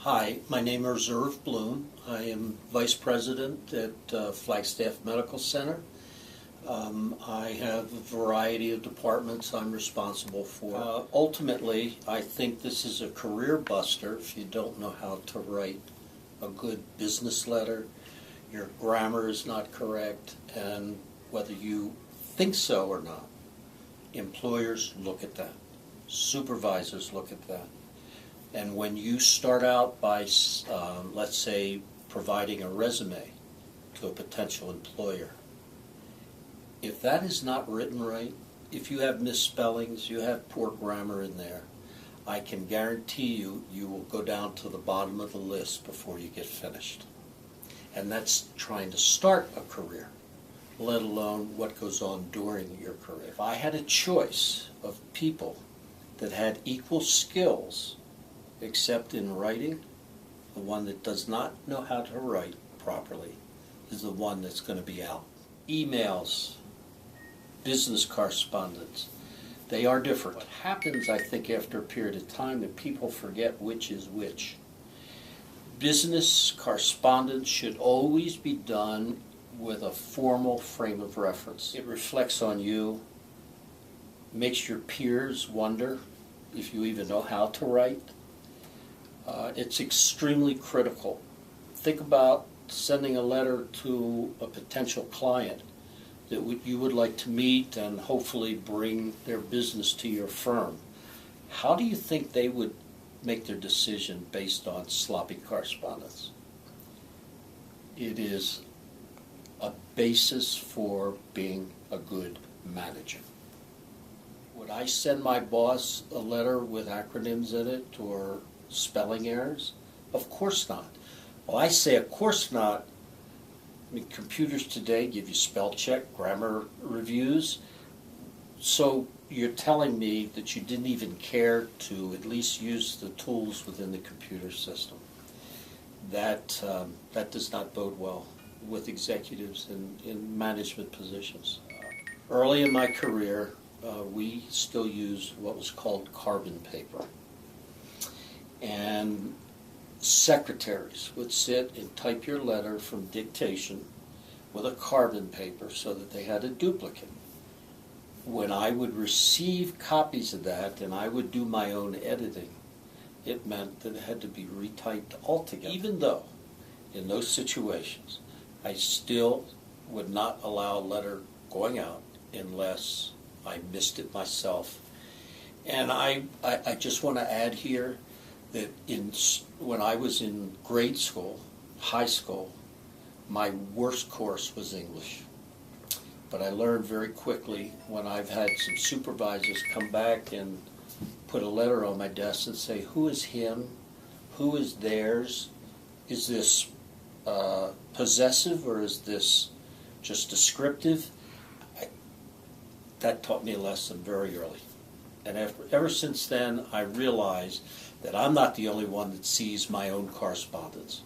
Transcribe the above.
Hi, my name is Irv Bloom. I am Vice President at Flagstaff Medical Center. I have a variety of departments I'm responsible for. Ultimately, I think this is a career buster if you don't know how to write a good business letter, your grammar is not correct, and whether you think so or not, employers look at that. Supervisors look at that. And when you start out by, let's say, providing a resume to a potential employer, if that is not written right, if you have misspellings, you have poor grammar in there, I can guarantee you, you will go down to the bottom of the list before you get finished. And that's trying to start a career, let alone what goes on during your career. If I had a choice of people that had equal skills, except in writing, the one that does not know how to write properly is the one that's going to be out. Emails, business correspondence, they are different. What happens, I think, after a period of time that people forget which is which. Business correspondence should always be done with a formal frame of reference. It reflects on you, makes your peers wonder if you even know how to write. It's extremely critical. Think about sending a letter to a potential client that you would like to meet and hopefully bring their business to your firm. How do you think they would make their decision based on sloppy correspondence? It is a basis for being a good manager. Would I send my boss a letter with acronyms in it or spelling errors? Of course not. Well, I say of course not. I mean, computers today give you spell check, grammar reviews. So you're telling me that you didn't even care to at least use the tools within the computer system. That does not bode well with executives in management positions. Early in my career, we still used what was called carbon paper. And secretaries would sit and type your letter from dictation with a carbon paper so that they had a duplicate. When I would receive copies of that and I would do my own editing, it meant that it had to be retyped altogether. Even though in those situations I still would not allow a letter going out unless I missed it myself. And I just want to add here that when I was in grade school, high school, my worst course was English. But I learned very quickly when I've had some supervisors come back and put a letter on my desk and say, who is him? Who is theirs? Is this possessive or is this just descriptive? That taught me a lesson very early. And ever since then, I realized that I'm not the only one that sees my own correspondence.